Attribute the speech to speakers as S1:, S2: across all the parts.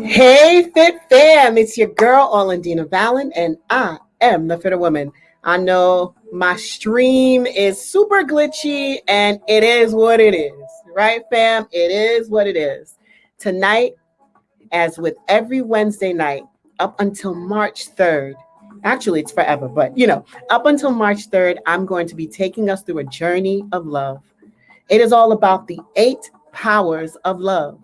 S1: Hey, Fit Fam, it's your girl, Orlandina Valen, and I am the Fitter Woman. I know my stream is super glitchy, and it is what it is, right, fam? It is what it is. Tonight, as with every Wednesday night, up until March 3rd, actually, it's forever, but up until March 3rd, I'm going to be taking us through a journey of love. It is all about the 8 powers of love.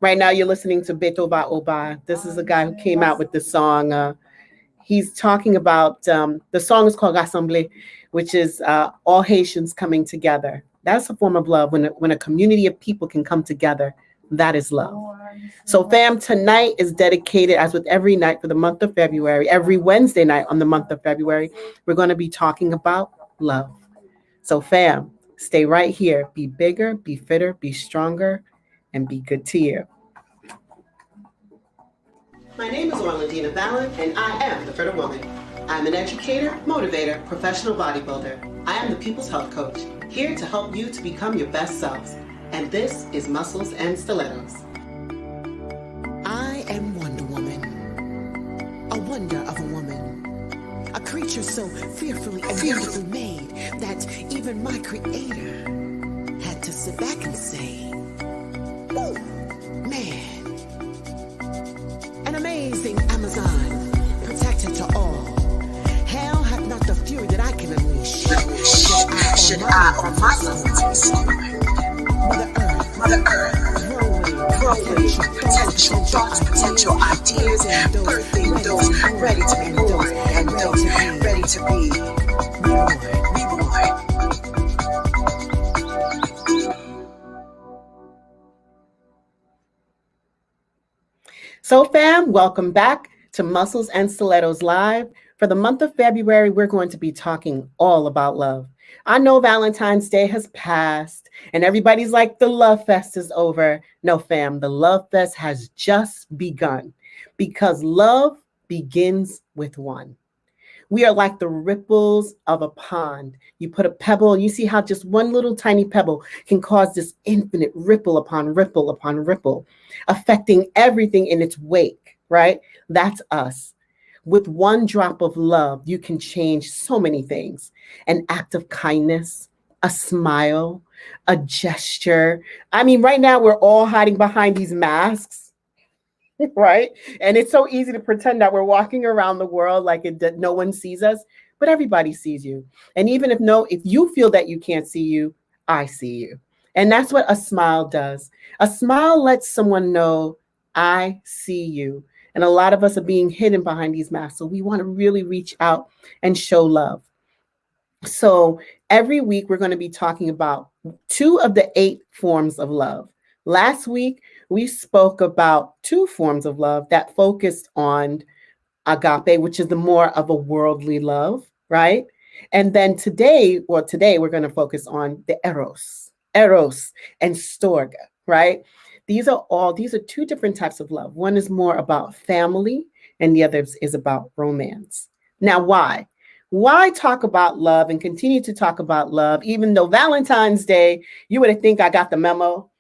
S1: Right now, you're listening to Beto Ba Oba. This is a guy who came out with the song. He's talking about the song is called Rassemble, which is all Haitians coming together. That's a form of love. When a community of people can come together, that is love. So, fam, tonight is dedicated, as with every night for the month of February, every Wednesday night on the month of February, we're going to be talking about love. So, fam, stay right here. Be bigger, be fitter, be stronger, and be good to you. My name is Orlandina Valen, and I am the Fitter Woman. I'm an educator, motivator, professional bodybuilder. I am the People's Health Coach, here to help you to become your best selves. And this is Muscles and Stilettos.
S2: I am Wonder Woman, a wonder of a woman, a creature so fearfully and beautifully made that even my creator had to sit back and say, "Ooh, man." An amazing Amazon, protected to all. Hell hath not the fury that I can unleash. Should I on my Mother Earth, growing, potential thoughts, potential ideas, birthing those ready to be born and those ready to be reborn.
S1: So, fam, welcome back to Muscles and Stilettos Live. For the month of February, we're going to be talking all about love. I know Valentine's Day has passed and everybody's like, the love fest is over. No, fam, the love fest has just begun because love begins with one. We are like the ripples of a pond. You put a pebble and you see how just one little tiny pebble can cause this infinite ripple upon ripple upon ripple, affecting everything in its wake, right? That's us. With one drop of love, you can change so many things. An act of kindness, a smile, a gesture. I mean, right now we're all hiding behind these masks, right? And it's so easy to pretend that we're walking around the world like no one sees us, but everybody sees you. And even if you feel that you can't see you, I see you. And that's what a smile does. A smile lets someone know, I see you. And a lot of us are being hidden behind these masks. So we want to really reach out and show love. So every week we're going to be talking about 2 of the 8 forms of love. Last week, we spoke about 2 forms of love that focused on agape, which is the more of a worldly love, right? And then today we're going to focus on the eros and storge, right? These are 2 different types of love. One is more about family and the other is about romance. Now, why? Why talk about love and continue to talk about love, even though Valentine's Day, you would think I got the memo.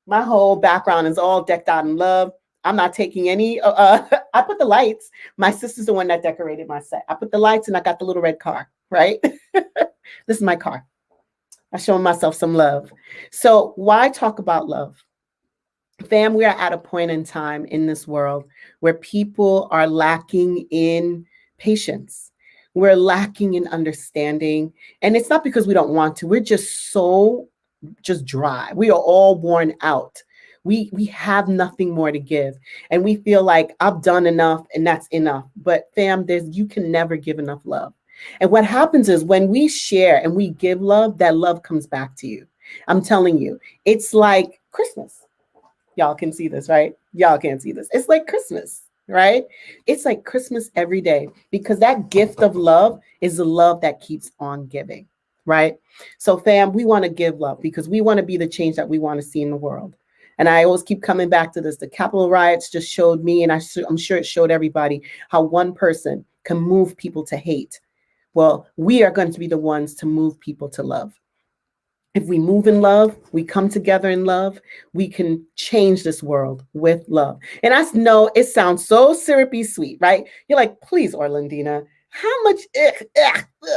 S1: My whole background is all decked out in love. I'm not taking any, I put the lights. My sister's the one that decorated my set. I put the lights and I got the little red car, right? This is my car. I'm showing myself some love. So why talk about love? Fam, we are at a point in time in this world where people are lacking in patience. We're lacking in understanding. And it's not because we don't want to. We're just dry. We are all worn out. We have nothing more to give. And we feel like I've done enough and that's enough. But fam, you can never give enough love. And what happens is when we share and we give love, that love comes back to you. I'm telling you, it's like Christmas. Y'all can see this, right? Y'all can't see this. It's like Christmas, right? It's like Christmas every day because that gift of love is the love that keeps on giving, right? So fam, we want to give love because we want to be the change that we want to see in the world. And I always keep coming back to this. The Capitol riots just showed me, and I'm sure it showed everybody, how one person can move people to hate. Well, we are going to be the ones to move people to love. If we move in love, we come together in love, we can change this world with love. And I know it sounds so syrupy sweet, right? You're like, please, Orlandina, how much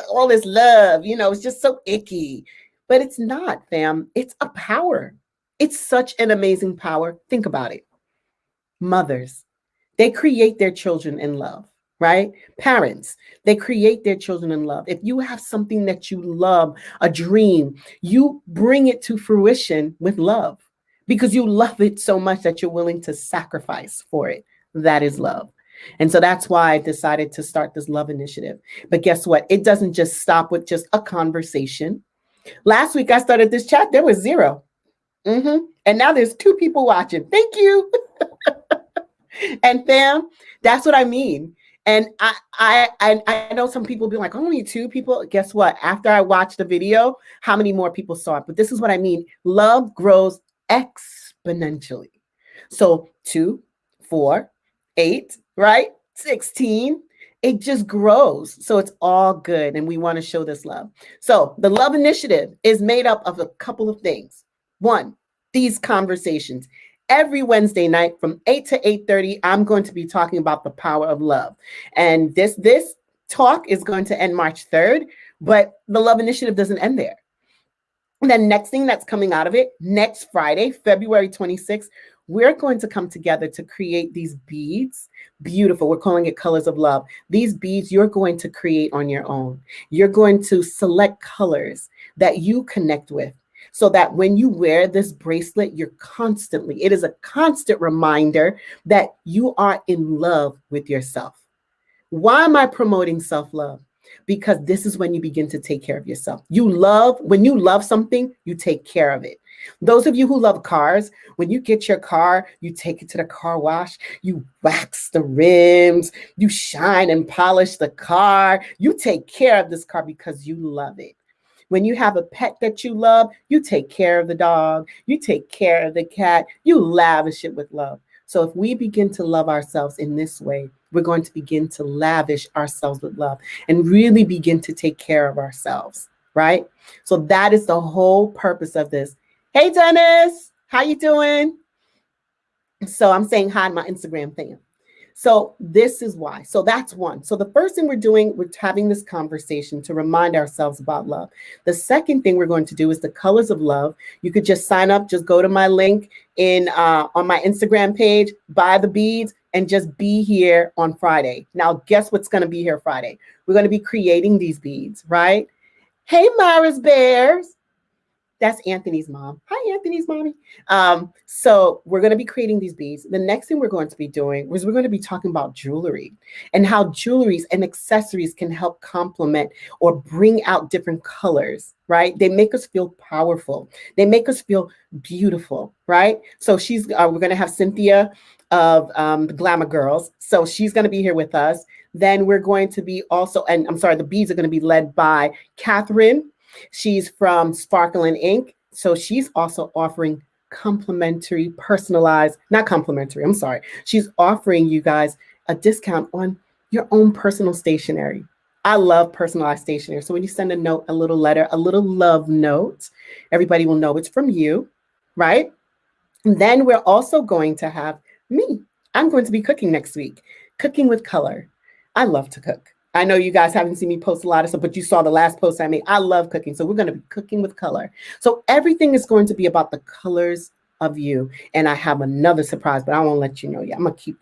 S1: all this love, it's just so icky. But it's not, fam. It's a power. It's such an amazing power. Think about it. Mothers, they create their children in love, right? Parents, they create their children in love. If you have something that you love, a dream, you bring it to fruition with love because you love it so much that you're willing to sacrifice for it. That is love. And so that's why I decided to start this love initiative. But guess what? It doesn't just stop with just a conversation. Last week I started this chat, there was 0. And now there's 2 people watching. Thank you. And fam, that's what I mean. And I know some people be like, only 2 people. Guess what? After I watched the video, how many more people saw it? But this is what I mean. Love grows exponentially. So 2, 4, 8, right? 16. It just grows. So it's all good. And we want to show this love. So the love initiative is made up of a couple of things. 1, these conversations. Every Wednesday night from 8 to 8:30, I'm going to be talking about the power of love. And this talk is going to end March 3rd, but the Love Initiative doesn't end there. And then next thing that's coming out of it, next Friday, February 26th, we're going to come together to create these beads. Beautiful. We're calling it Colors of Love. These beads you're going to create on your own. You're going to select colors that you connect with, so that when you wear this bracelet, it is a constant reminder that you are in love with yourself. Why am I promoting self-love? Because this is when you begin to take care of yourself. When you love something, you take care of it. Those of you who love cars, when you get your car, you take it to the car wash, you wax the rims, you shine and polish the car. You take care of this car because you love it. When you have a pet that you love, you take care of the dog, you take care of the cat, you lavish it with love. So if we begin to love ourselves in this way, we're going to begin to lavish ourselves with love and really begin to take care of ourselves, right? So that is the whole purpose of this. Hey, Dennis, how you doing? So I'm saying hi to my Instagram fam. So this is why. So that's 1. So the first thing we're having this conversation to remind ourselves about love. The second thing we're going to do is the Colors of Love. You could just sign up, just go to my link on my Instagram page, buy the beads, and just be here on Friday. Now, guess what's going to be here Friday? We're going to be creating these beads, right? Hey, Myra's Bears. That's Anthony's mom. Hi, Anthony's mommy. So we're going to be creating these beads. The next thing we're going to be doing is we're going to be talking about jewelry and how jewelries and accessories can help complement or bring out different colors, right? They make us feel powerful. They make us feel beautiful, right? So we're going to have Cynthia of the Glamour Girls. So she's going to be here with us. Then we're going to be the beads are going to be led by Catherine. She's from Sparkle and Ink. So she's also offering she's offering you guys a discount on your own personal stationery. I love personalized stationery. So when you send a note, a little letter, a little love note, everybody will know it's from you, right? And then we're also going to have me. I'm going to be cooking next week, cooking with color. I love to cook. I know you guys haven't seen me post a lot of stuff, but you saw the last post I made. I love cooking. So we're going to be cooking with color. So everything is going to be about the colors of you. And I have another surprise, but I won't let you know yet. I'm going to keep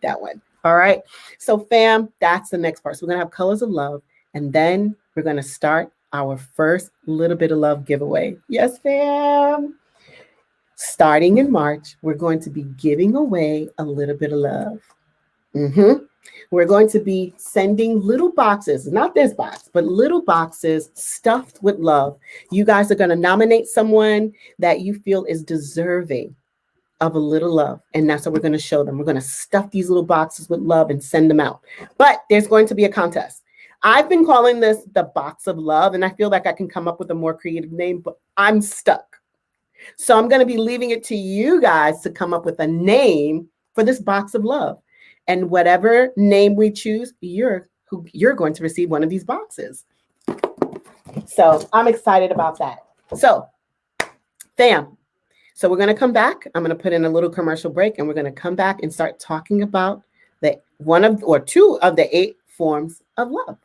S1: that one. All right. So fam, that's the next part. So we're going to have Colors of Love. And then we're going to start our first Little Bit of Love giveaway. Yes, fam. Starting in March, we're going to be giving away a little bit of love. We're going to be sending little boxes, not this box, but little boxes stuffed with love. You guys are going to nominate someone that you feel is deserving of a little love. And that's what we're going to show them. We're going to stuff these little boxes with love and send them out. But there's going to be a contest. I've been calling this the Box of Love, and I feel like I can come up with a more creative name, but I'm stuck. So I'm going to be leaving it to you guys to come up with a name for this Box of Love. And whatever name we choose, you're going to receive one of these boxes. So I'm excited about that. So, fam, so we're going to come back. I'm going to put in a little commercial break and we're going to come back and start talking about the one of or two of the 8 forms of love.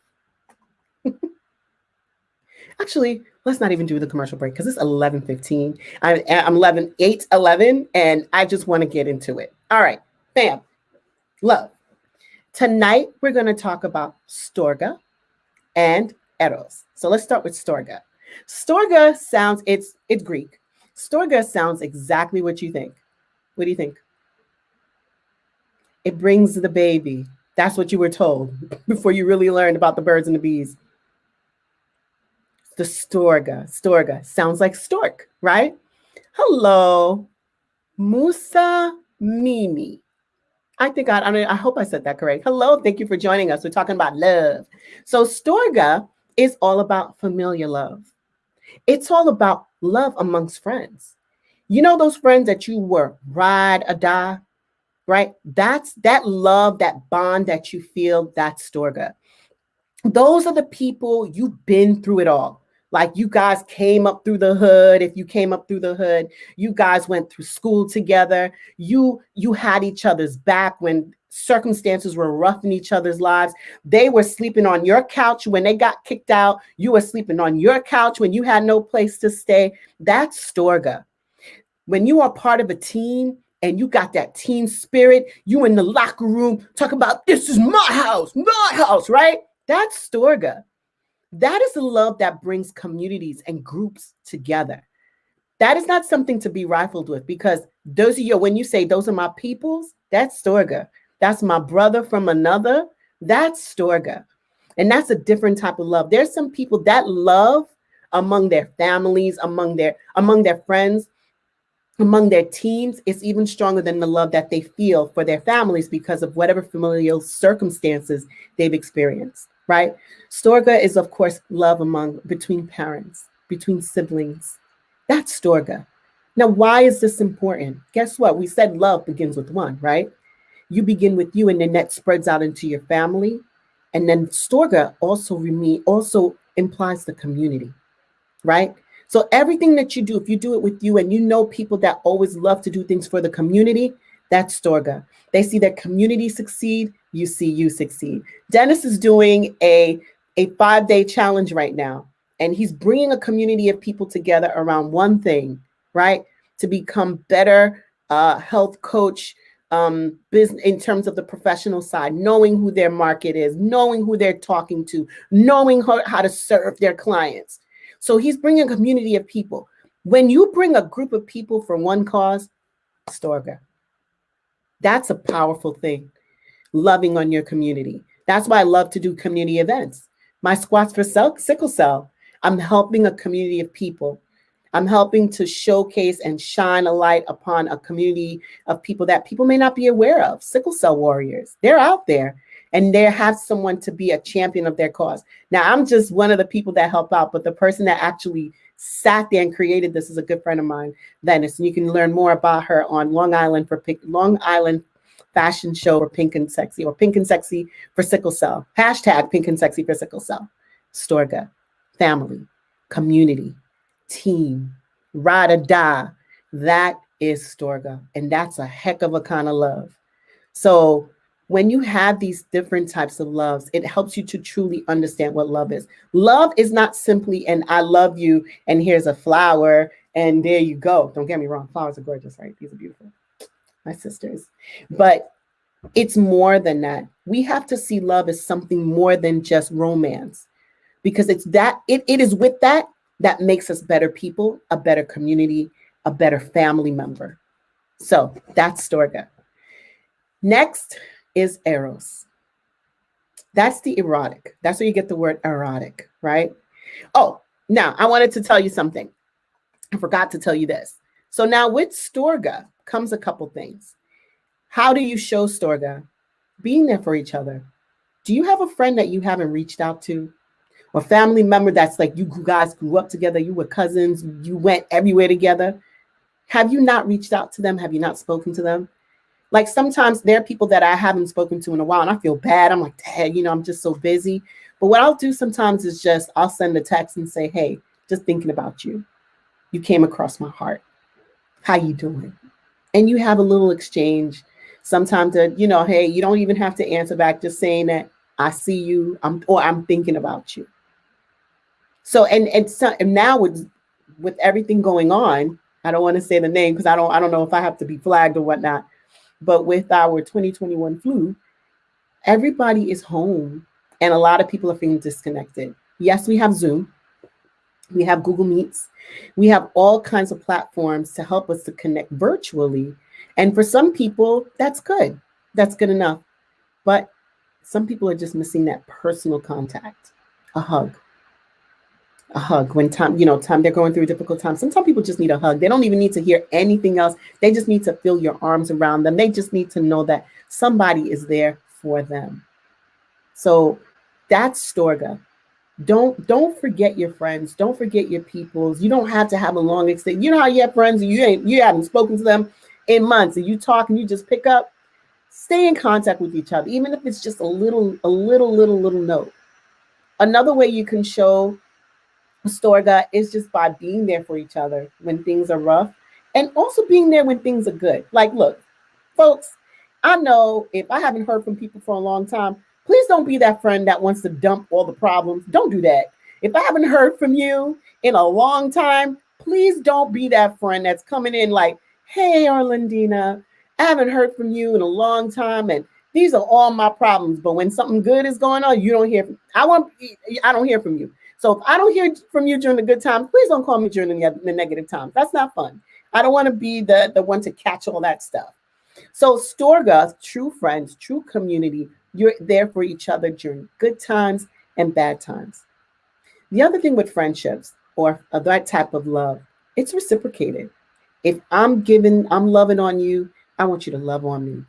S1: Actually, let's not even do the commercial break because it's 11:15. I'm 11, and I just want to get into it. All right, fam, love. Tonight we're going to talk about storge and eros. So let's start with storge. Storge sounds it's Greek. Storge sounds exactly what you think. What do you think? It brings the baby. That's what you were told before you really learned about the birds and the bees. The storge sounds like stork, right? Hello, Musa Mimi. I hope I said that correct. Hello, thank you for joining us. We're talking about love. So storge is all about familiar love. It's all about love amongst friends. You know those friends that you were ride or die, right? That's that love, that bond that you feel, that's storge. Those are the people you've been through it all. Like you guys came up through the hood. If you came up through the hood, you guys went through school together. You had each other's back when circumstances were rough in each other's lives. They were sleeping on your couch when they got kicked out. You were sleeping on your couch when you had no place to stay. That's storge. When you are part of a team and you got that team spirit, you in the locker room talk about this is my house, right? That's storge. That is the love that brings communities and groups together. That is not something to be rifled with because those are when you say those are my peoples, that's storge. That's my brother from another, that's storge. And that's a different type of love. There's some people that love among their families, among their friends, among their teams, it's even stronger than the love that they feel for their families because of whatever familial circumstances they've experienced, right? Storge is, of course, love between parents, between siblings. That's storge. Now, why is this important? Guess what? We said love begins with one, right? You begin with you, and then that spreads out into your family. And then storge also implies the community, right? So everything that you do, if you do it with you and you know people that always love to do things for the community, that's storge. They see their community succeed, you see you succeed. Dennis is doing a 5-day challenge right now, and he's bringing a community of people together around one thing, right? To become better health coach, business in terms of the professional side, knowing who their market is, knowing who they're talking to, knowing how to serve their clients. So he's bringing a community of people. When you bring a group of people for one cause, storge. That's a powerful thing. Loving on your community. That's why I love to do community events. My squats for sickle cell. I'm helping a community of people. I'm helping to showcase and shine a light upon a community of people that people may not be aware of. Sickle cell warriors. They're out there. And they have someone to be a champion of their cause. Now, I'm just one of the people that help out, but the person that actually sat there and created this is a good friend of mine, Venice. And you can learn more about her on Long Island fashion show for Pink and Sexy, or Pink and Sexy for sickle cell. Hashtag Pink and Sexy for sickle cell. Storge, family, community, team, ride or die. That is storge. And that's a heck of a kind of love. So when you have these different types of loves, it helps you to truly understand what love is. Love is not simply an I love you and here's a flower and there you go. Don't get me wrong. Flowers are gorgeous, right? These are beautiful. My sisters. But it's more than that. We have to see love as something more than just romance, because it is with that makes us better people, a better community, a better family member. So that's storge. Next is eros. That's the erotic. That's where you get the word erotic, right? Oh, now I wanted to tell you something. I forgot to tell you this. So now with storge comes a couple things. How do you show storge? Being there for each other. Do you have a friend that you haven't reached out to? Or family member that's like you guys grew up together, you were cousins, you went everywhere together. Have you not reached out to them? Have you not spoken to them? Like sometimes there are people that I haven't spoken to in a while and I feel bad. I'm like, dang, I'm just so busy. But what I'll do sometimes is I'll send a text and say, hey, just thinking about you. You came across my heart. How you doing? And you have a little exchange. Sometimes, hey, you don't even have to answer back. Just saying that I see you, I'm thinking about you. So and now with everything going on, I don't want to say the name because I don't know if I have to be flagged or whatnot. But with our 2021 flu, everybody is home, and a lot of people are feeling disconnected. Yes, we have Zoom, we have Google Meets, we have all kinds of platforms to help us to connect virtually. And for some people, that's good. That's good enough. But some people are just missing that personal contact, a hug, a hug when time they're going through a difficult time. Sometimes people just need a hug. They don't even need to hear anything else. They just need to feel your arms around them. They just need to know that somebody is there for them. So that's Storga. Don't forget your friends. Don't forget your peoples. You don't have to have a long extent. You know how you have friends and you haven't spoken to them in months, and you talk and you just pick up. Stay in contact with each other, even if it's just a little note. Another way you can show Storga is just by being there for each other when things are rough, and also being there when things are good. Like, look, folks, I know if I haven't heard from people for a long time, please don't be that friend that wants to dump all the problems. Don't do that. If I haven't heard from you in a long time, please don't be that friend that's coming in like, hey, Arlandina, I haven't heard from you in a long time, and these are all my problems. But when something good is going on, you don't hear from I don't hear from you. So if I don't hear from you during the good times, please don't call me during the negative times. That's not fun. I don't want to be the one to catch all that stuff. So Storga, true friends, true community, you're there for each other during good times and bad times. The other thing with friendships or that type of love, it's reciprocated. If I'm loving on you, I want you to love on me.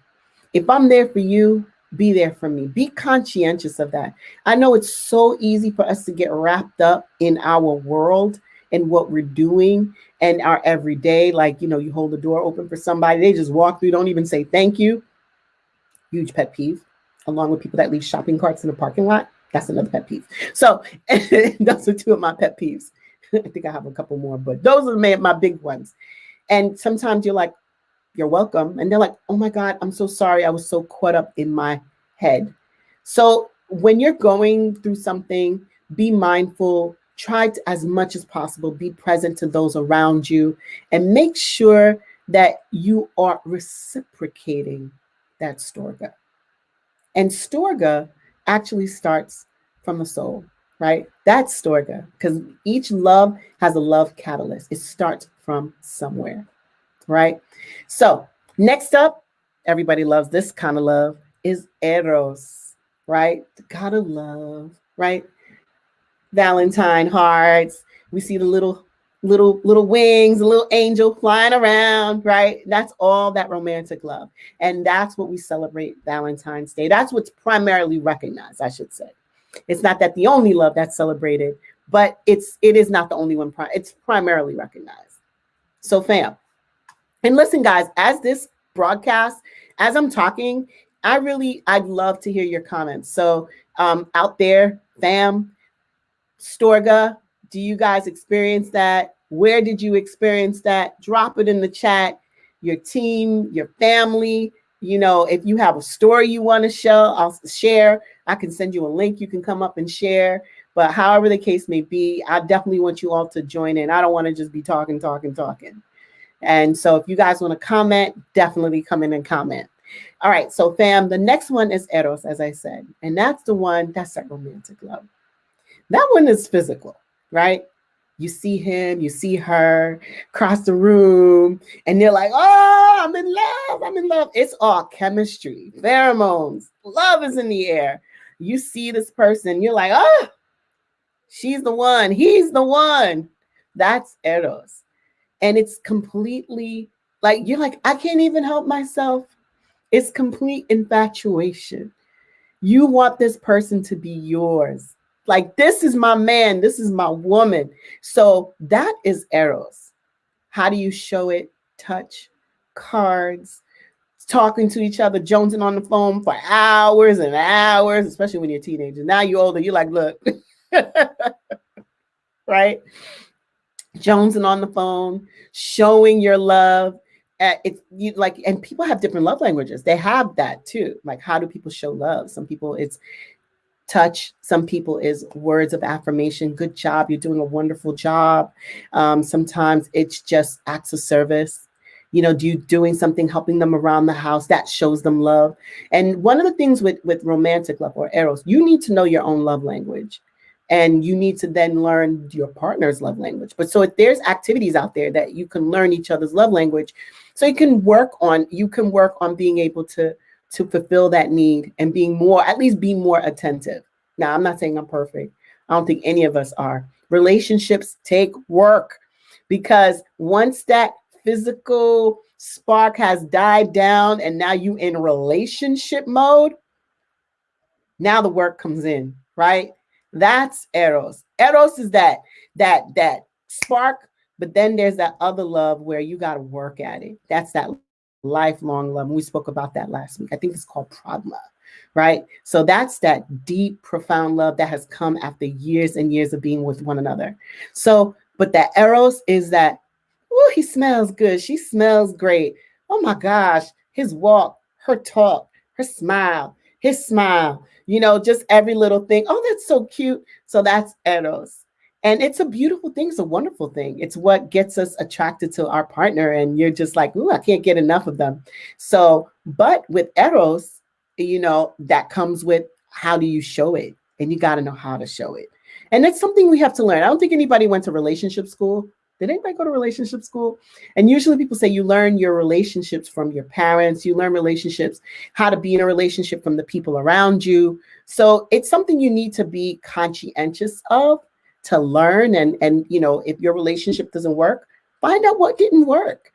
S1: If I'm there for you, be there for me. Be conscientious of that. I know it's so easy for us to get wrapped up in our world and what we're doing and our everyday. Like, you hold the door open for somebody, they just walk through, don't even say thank you. Huge pet peeve, along with people that leave shopping carts in the parking lot. That's another pet peeve. So those are two of my pet peeves. I think I have a couple more, but those are my big ones. And sometimes you're like, you're welcome. And they're like, oh my God, I'm so sorry. I was so caught up in my head. So when you're going through something, be mindful, try to, as much as possible, be present to those around you, and make sure that you are reciprocating that Storga. And Storga actually starts from the soul, right? That's Storga, because each love has a love catalyst. It starts from somewhere, right? So next up, everybody loves this kind of love, is Eros, right? The god of love, right? Valentine hearts. We see the little wings, a little angel flying around, right? That's all that romantic love. And that's what we celebrate Valentine's Day. That's what's primarily recognized, I should say. It's not that the only love that's celebrated, but it is not the only one. It's primarily recognized. So fam, and listen, guys, as this broadcast, as I'm talking, I'd love to hear your comments. So out there, fam, Storga, do you guys experience that? Where did you experience that? Drop it in the chat. Your team, your family. If you have a story you want to share, I can send you a link. You can come up and share. But however the case may be, I definitely want you all to join in. I don't want to just be talking. And so if you guys want to comment, definitely come in and comment. All right. So fam, the next one is Eros, as I said. And that's that romantic love. That one is physical, right? You see him, you see her across the room, and they're like, oh, I'm in love. It's all chemistry, pheromones, love is in the air. You see this person, you're like, oh, she's the one, he's the one. That's Eros. And it's completely like, you're like, I can't even help myself. It's complete infatuation. You want this person to be yours. Like, this is my man, this is my woman. So that is Eros. How do you show it? Touch, cards, talking to each other, jonesing on the phone for hours and hours, especially when you're a teenager. Now you're older, you're like, look, right? jonesing on the phone, showing your love. It's you like, and people have different love languages. They have that too. Like, how do people show love? Some people it's touch. Some people is words of affirmation. Good job. You're doing a wonderful job. Sometimes it's just acts of service. Do you doing something, helping them around the house that shows them love. And one of the things with romantic love or eros, you need to know your own love language. And you need to then learn your partner's love language. But so if there's activities out there that you can learn each other's love language, so you can work on being able to fulfill that need and being more, at least be more attentive. Now, I'm not saying I'm perfect. I don't think any of us are. Relationships take work because once that physical spark has died down and now you in relationship mode, now the work comes in, right? That's eros. Eros is that spark, but then there's that other love where you got to work at it. That's that lifelong love. And we spoke about that last week. I think it's called pragma, right? So that's that deep, profound love that has come after years and years of being with one another. So, but that eros is that, oh, he smells good. She smells great. Oh my gosh, his walk, her talk, her smile, his smile, just every little thing. Oh, that's so cute. So that's eros. And it's a beautiful thing. It's a wonderful thing. It's what gets us attracted to our partner. And you're just like, ooh, I can't get enough of them. So, but with eros, that comes with how do you show it? And you got to know how to show it. And that's something we have to learn. I don't think anybody went to relationship school. Did anybody go to relationship school? And usually people say you learn your relationships from your parents. You learn relationships, how to be in a relationship from the people around you. So it's something you need to be conscientious of, to learn. And if your relationship doesn't work, find out what didn't work.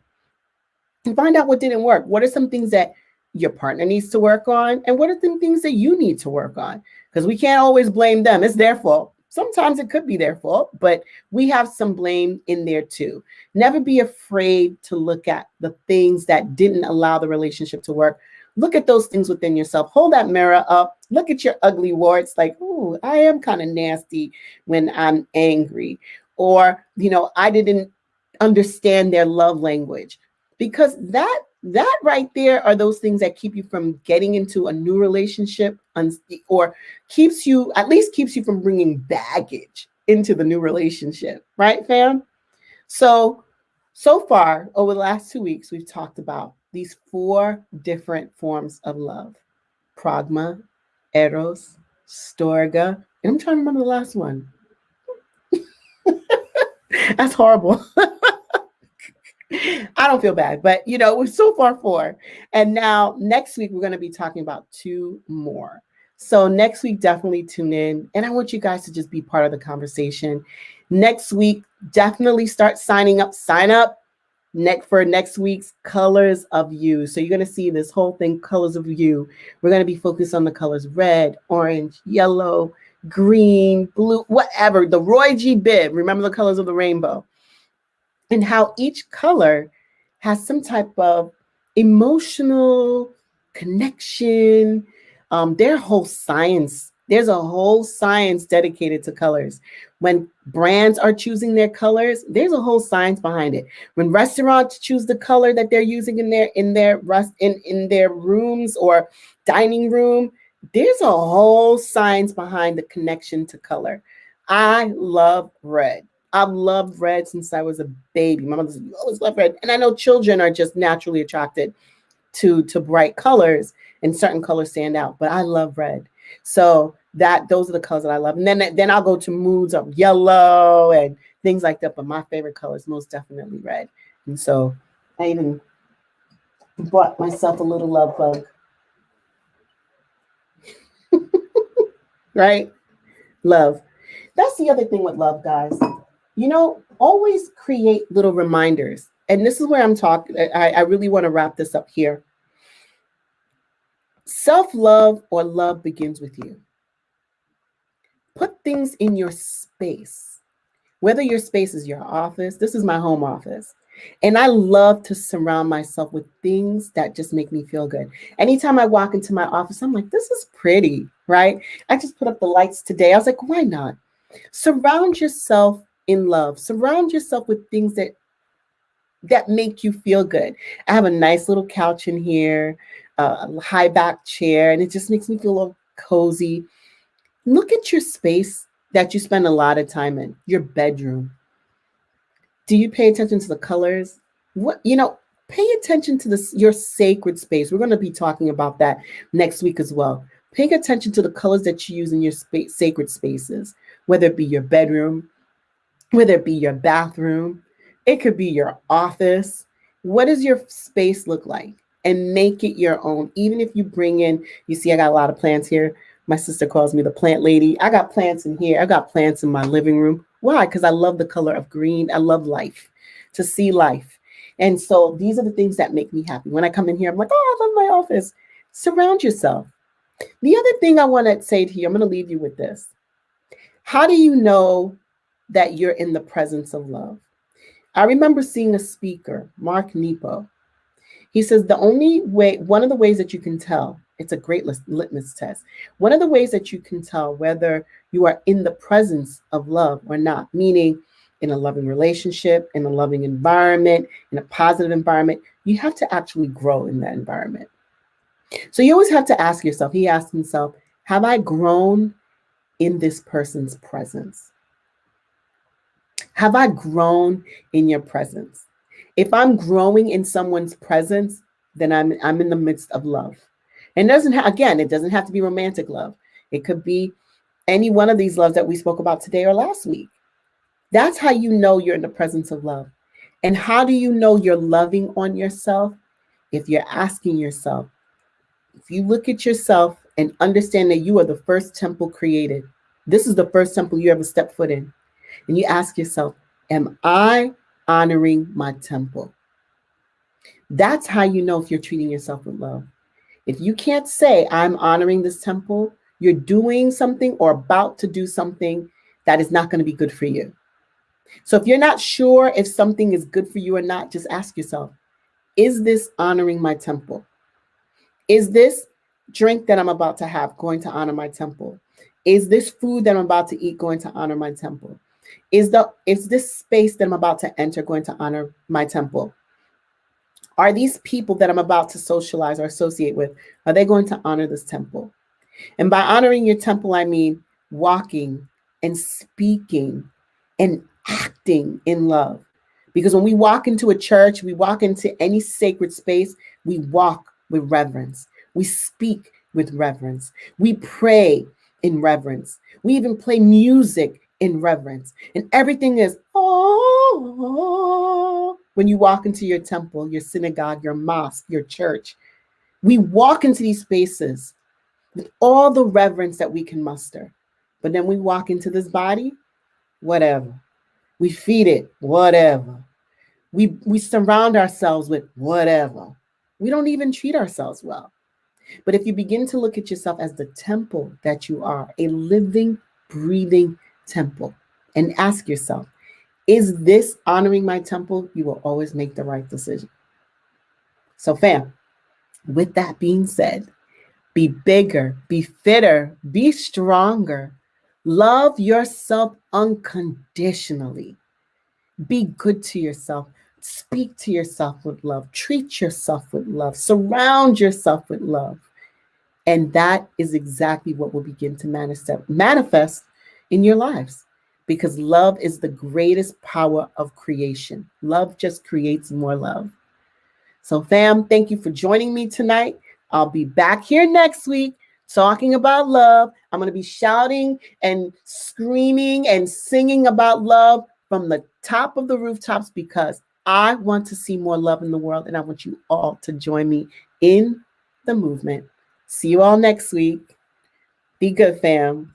S1: And find out what didn't work. What are some things that your partner needs to work on? And what are the things that you need to work on? Because we can't always blame them. It's their fault. Sometimes it could be their fault, but we have some blame in there too. Never be afraid to look at the things that didn't allow the relationship to work. Look at those things within yourself. Hold that mirror up. Look at your ugly warts. Like, ooh, I am kind of nasty when I'm angry. Or, I didn't understand their love language. Because that right there are those things that keep you from getting into a new relationship, or at least keeps you from bringing baggage into the new relationship, right, fam? So far over the last 2 weeks, we've talked about these 4 different forms of love: pragma, eros, storga, and I'm trying to remember the last one. That's horrible. I don't feel bad, but we're so far 4. And now next week, we're going to be talking about 2 more. So next week, definitely tune in. And I want you guys to just be part of the conversation. Next week, definitely start signing up. Sign up for next week's Colors of You. So you're going to see this whole thing, Colors of You. We're going to be focused on the colors red, orange, yellow, green, blue, whatever. The Roy G. Biv. Remember the colors of the rainbow. And how each color has some type of emotional connection. There's a whole science dedicated to colors. When brands are choosing their colors, there's a whole science behind it. When restaurants choose the color that they're using in their rooms or dining room, there's a whole science behind the connection to color. I love red. I've loved red since I was a baby. My mother said, you always love red. And I know children are just naturally attracted to bright colors, and certain colors stand out, but I love red. So those are the colors that I love. And then I'll go to moods of yellow and things like that. But my favorite color is most definitely red. And so I even bought myself a little love bug. Right? Love. That's the other thing with love, guys. Always create little reminders. And this is where I'm talking. I really want to wrap this up here. Self-love or love begins with you. Put things in your space, whether your space is your office. This is my home office. And I love to surround myself with things that just make me feel good. Anytime I walk into my office, I'm like, this is pretty, right? I just put up the lights today. I was like, why not? Surround yourself in love. Surround yourself with things that make you feel good. I have a nice little couch in here, a high back chair, and it just makes me feel a little cozy. Look at your space that you spend a lot of time in, your bedroom. Do you pay attention to the colors? Pay attention to your sacred space. We're going to be talking about that next week as well. Pay attention to the colors that you use in your sacred spaces, whether it be your bedroom, whether it be your bathroom, it could be your office. What does your space look like? And make it your own. Even if you bring in, you see, I got a lot of plants here. My sister calls me the plant lady. I got plants in here. I got plants in my living room. Why? Because I love the color of green. I love life, to see life. And so these are the things that make me happy. When I come in here, I'm like, oh, I love my office. Surround yourself. The other thing I want to say to you, I'm going to leave you with this. How do you know that you're in the presence of love? I remember seeing a speaker, Mark Nepo. He says one of the ways that you can tell, it's a great litmus test. One of the ways that you can tell whether you are in the presence of love or not, meaning in a loving relationship, in a loving environment, in a positive environment, you have to actually grow in that environment. So you always have to ask yourself, he asked himself, have I grown in this person's presence? Have I grown in your presence? If I'm growing in someone's presence, then I'm in the midst of love. And it doesn't have to be romantic love. It could be any one of these loves that we spoke about today or last week. That's how you know you're in the presence of love. And how do you know you're loving on yourself? If you're asking yourself, if you look at yourself and understand that you are the first temple created, this is the first temple you ever stepped foot in. And you ask yourself, am I honoring my temple? That's how you know if you're treating yourself with love. If you can't say, I'm honoring this temple, you're doing something or about to do something that is not going to be good for you. So if you're not sure if something is good for you or not, just ask yourself, is this honoring my temple? Is this drink that I'm about to have going to honor my temple? Is this food that I'm about to eat going to honor my temple? Is this space that I'm about to enter going to honor my temple? Are these people that I'm about to socialize or associate with, are they going to honor this temple? And by honoring your temple, I mean walking and speaking and acting in love. Because when we walk into a church, we walk into any sacred space, we walk with reverence. We speak with reverence. We pray in reverence. We even play music in reverence. And everything is, oh, when you walk into your temple, your synagogue, your mosque, your church. We walk into these spaces with all the reverence that we can muster. But then we walk into this body, whatever. We feed it, whatever. We surround ourselves with whatever. We don't even treat ourselves well. But if you begin to look at yourself as the temple that you are, a living, breathing temple, and ask yourself, is this honoring my temple? You will always make the right decision. So fam, with that being said, be bigger, be fitter, be stronger. Love yourself unconditionally. Be good to yourself. Speak to yourself with love. Treat yourself with love. Surround yourself with love. And that is exactly what will begin to manifest in your lives. Because love is the greatest power of creation. Love just creates more love. So fam, thank you for joining me tonight. I'll be back here next week talking about love. I'm going to be shouting and screaming and singing about love from the top of the rooftops because I want to see more love in the world and I want you all to join me in the movement. See you all next week. Be good, fam.